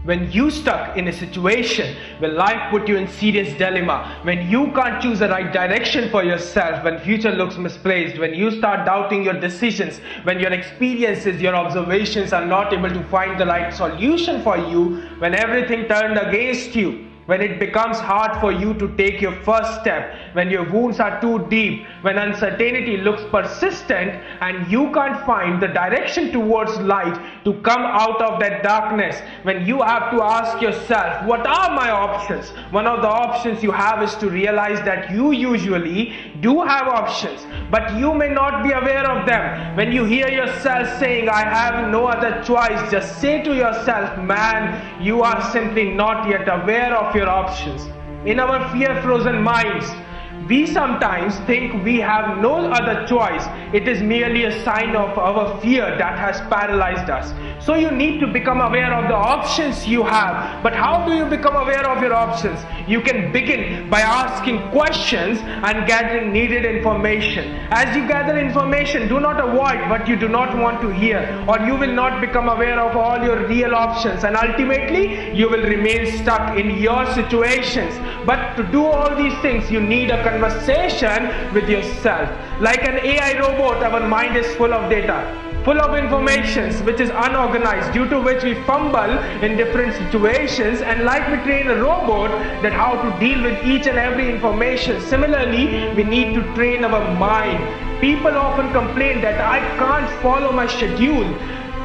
When you stuck in a situation when life put you in serious dilemma, when you can't choose the right direction for yourself, when future looks misplaced, when you start doubting your decisions, when your experiences, your observations are not able to find the right solution for you, when everything turned against you, when it becomes hard for you to take your first step, when your wounds are too deep, when uncertainty looks persistent and you can't find the direction towards light to come out of that darkness, when you have to ask yourself, what are my options? One of the options you have is to realize that you usually do have options, but you may not be aware of them. When you hear yourself saying, I have no other choice, just say to yourself, man, you are simply not yet aware of your options. In our fear-frozen minds, we sometimes think we have no other choice. It is merely a sign of our fear that has paralyzed us. So you need to become aware of the options you have. But how do you become aware of your options? You can begin by asking questions and gathering needed information. As you gather information, do not avoid what you do not want to hear, or you will not become aware of all your real options, and ultimately you will remain stuck in your situations. But to do all these things, you need a conversation with yourself. Like an AI robot, our mind is full of data, full of informations which is unorganized, due to which we fumble in different situations. And like we train a robot that how to deal with each and every information, similarly we need to train our mind. People often complain that I can't follow my schedule.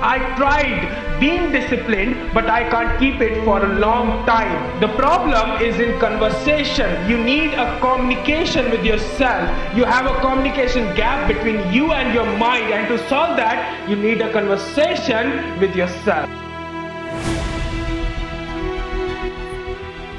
I tried being disciplined, but I can't keep it for a long time. The problem is in conversation. You need a communication with yourself. You have a communication gap between you and your mind, and to solve that, you need a conversation with yourself.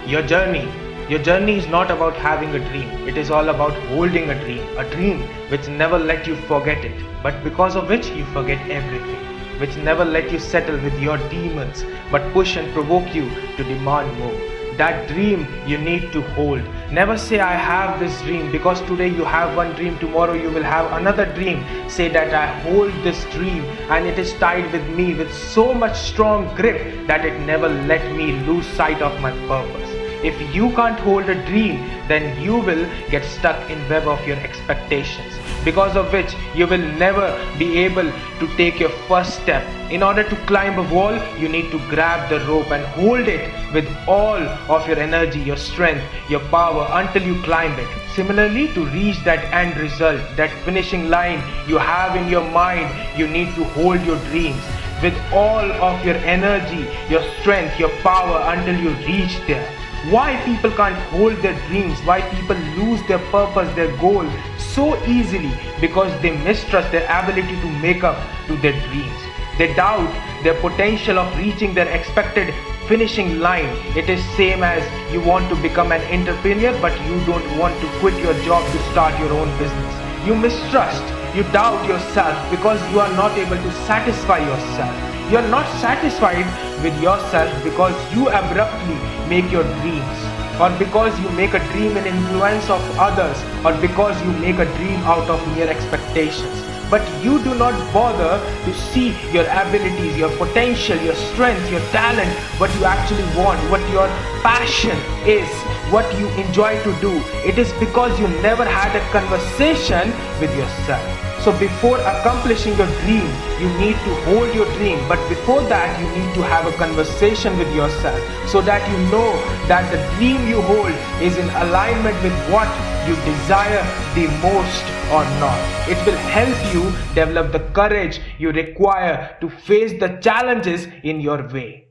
Your journey is not about having a dream. It is all about holding a dream which never let you forget it, but because of which you forget everything, which never let you settle with your demons, but push and provoke you to demand more. That dream you need to hold. Never say I have this dream, because today you have one dream, tomorrow you will have another dream. Say that I hold this dream and it is tied with me with so much strong grip that it never let me lose sight of my purpose. If you can't hold a dream, then you will get stuck in web of your expectations, because of which you will never be able to take your first step. In order to climb a wall, you need to grab the rope and hold it with all of your energy, your strength, your power until you climb it. Similarly, to reach that end result, that finishing line you have in your mind, you need to hold your dreams with all of your energy, your strength, your power until you reach there. Why people can't hold their dreams, why people lose their purpose, their goal so easily? Because they mistrust their ability to make up to their dreams. They doubt their potential of reaching their expected finishing line. It is same as you want to become an entrepreneur, but you don't want to quit your job to start your own business. You mistrust, you doubt yourself because you are not able to satisfy yourself. You are not satisfied with yourself because you abruptly make your dreams, or because you make a dream in influence of others, or because you make a dream out of mere expectations. But you do not bother to see your abilities, your potential, your strength, your talent, what you actually want, what your passion is, what you enjoy to do. It is because you never had a conversation with yourself. So before accomplishing your dream, you need to hold your dream. But before that, you need to have a conversation with yourself, so that you know that the dream you hold is in alignment with what you desire the most or not. It will help you develop the courage you require to face the challenges in your way.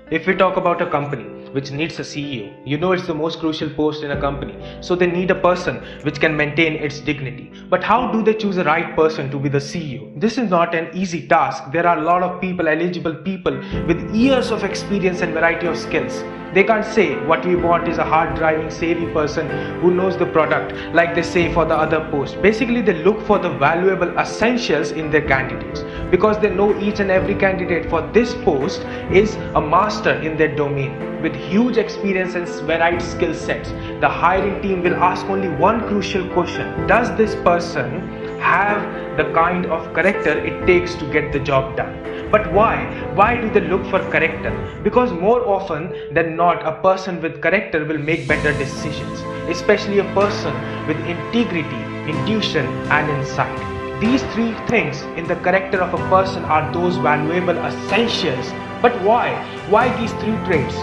If we talk about a company which needs a CEO, you know it's the most crucial post in a company. So they need a person which can maintain its dignity. But how do they choose the right person to be the CEO? This is not an easy task. There are a lot of people, eligible people with years of experience and variety of skills. They can't say what we want is a hard driving, savvy person who knows the product, like they say for the other post. Basically, they look for the valuable essentials in their candidates, because they know each and every candidate for this post is a master in their domain with huge experience and varied skill sets. The hiring team will ask only one crucial question: does this person have the kind of character it takes to get the job done. But why? Why do they look for character? Because more often than not, a person with character will make better decisions, especially a person with integrity, intuition, and insight. These three things in the character of a person are those valuable essentials. But why? Why these three traits?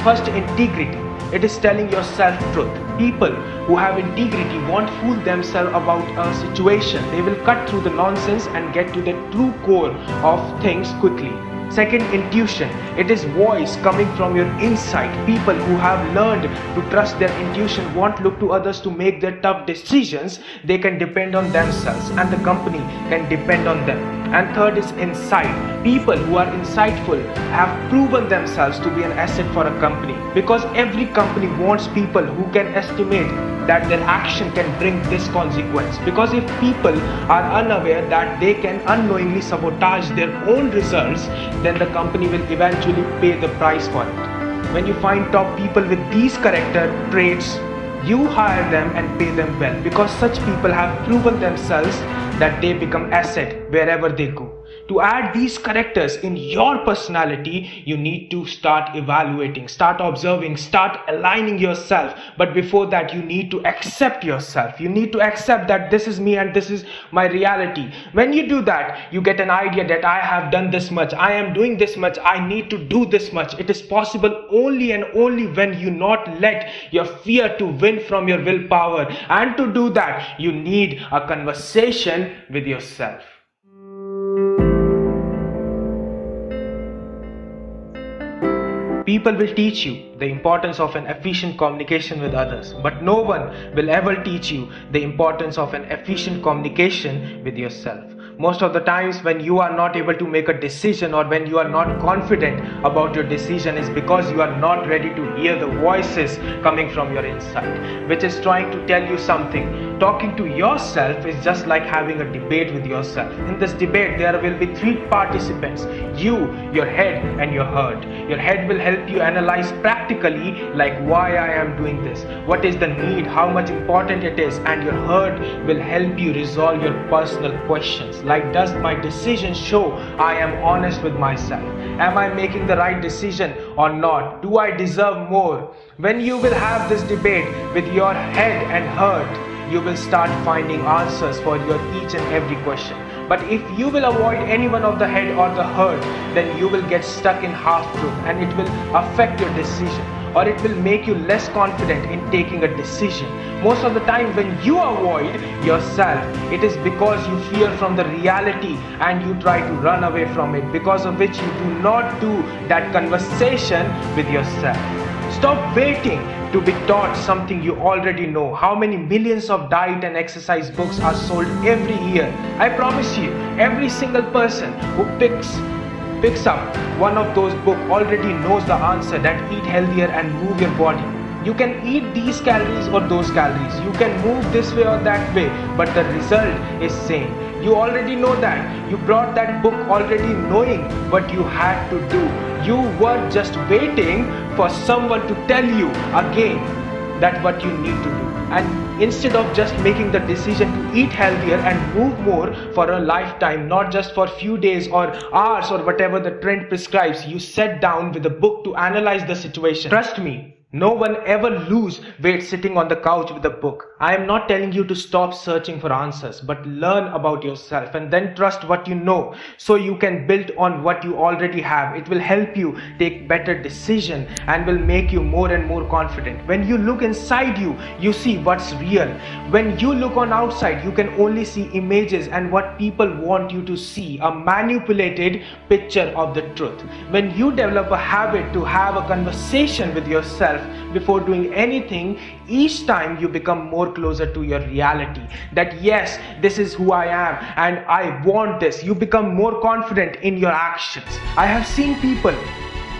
First, integrity. It is telling yourself truth. People who have integrity won't fool themselves about a situation. They will cut through the nonsense and get to the true core of things quickly. Second, intuition. It is voice coming from your inside. People who have learned to trust their intuition won't look to others to make their tough decisions. They can depend on themselves and the company can depend on them. And third is insight. People who are insightful have proven themselves to be an asset for a company, because every company wants people who can estimate that their action can bring this consequence. Because if people are unaware that they can unknowingly sabotage their own results, then the company will eventually pay the price for it. When you find top people with these character traits, you hire them and pay them well, because such people have proven themselves that they become asset wherever they go. To add these characters in your personality, you need to start evaluating, start observing, start aligning yourself. But before that, you need to accept yourself. You need to accept that this is me and this is my reality. When you do that, you get an idea that I have done this much, I am doing this much, I need to do this much. It is possible only and only when you not let your fear to win from your willpower. And to do that, you need a conversation with yourself. People will teach you the importance of an efficient communication with others, but no one will ever teach you the importance of an efficient communication with yourself. Most of the times when you are not able to make a decision, or when you are not confident about your decision, is because you are not ready to hear the voices coming from your inside, which is trying to tell you something. Talking to yourself is just like having a debate with yourself. In this debate, there will be three participants: you, your head, and your heart. Your head will help you analyze practically, like why I am doing this, what is the need, how much important it is, and your heart will help you resolve your personal questions, like does my decision show I am honest with myself? Am I making the right decision or not? Do I deserve more? When you will have this debate with your head and heart, you will start finding answers for your each and every question. But if you will avoid any one of the head or the heart, then you will get stuck in half-truth, and it will affect your decision, or it will make you less confident in taking a decision. Most of the time when you avoid yourself, it is because you fear from the reality and you try to run away from it, because of which you do not do that conversation with yourself. Stop waiting to be taught something you already know. How many millions of diet and exercise books are sold every year? I promise you, every single person who picks up one of those books already knows the answer, that eat healthier and move your body. You can eat these calories or those calories. You can move this way or that way, but the result is same. You already know that. You brought that book already knowing what you had to do. You were just waiting for someone to tell you again that what you need to do. And instead of just making the decision to eat healthier and move more for a lifetime, not just for few days or hours or whatever the trend prescribes, you sat down with a book to analyze the situation. Trust me, no one ever lose weight sitting on the couch with a book. I am not telling you to stop searching for answers, but learn about yourself and then trust what you know, so you can build on what you already have. It will help you take better decision and will make you more and more confident. When you look inside you, you see what's real. When you look on outside, you can only see images and what people want you to see, a manipulated picture of the truth. When you develop a habit to have a conversation with yourself before doing anything, each time you become more closer to your reality, that yes, this is who I am and I want this. You become more confident in your actions. I have seen people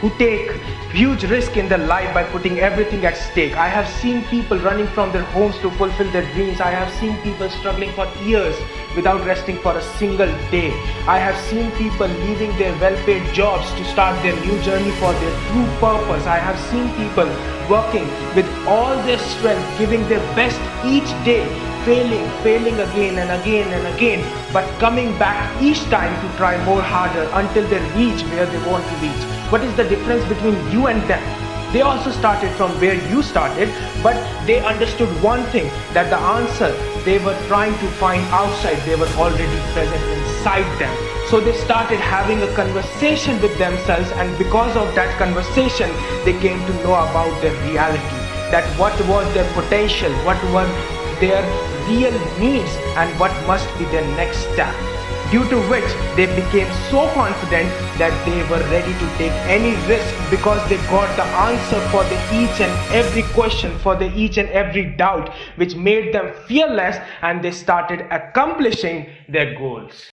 who take huge risk in their life by putting everything at stake. I have seen people running from their homes to fulfill their dreams. I have seen people struggling for years without resting for a single day. I have seen people leaving their well-paid jobs to start their new journey for their true purpose. I have seen people working with all their strength, giving their best each day, failing again and again and again, but coming back each time to try more harder until they reach where they want to reach. What is the difference between you and them? They also started from where you started, but they understood one thing, that the answer they were trying to find outside, they were already present inside them. So they started having a conversation with themselves, and because of that conversation, they came to know about their reality, that what was their potential, what were their real needs, and what must be their next step. Due to which they became so confident that they were ready to take any risk, because they got the answer for the each and every question, for the each and every doubt, which made them fearless, and they started accomplishing their goals.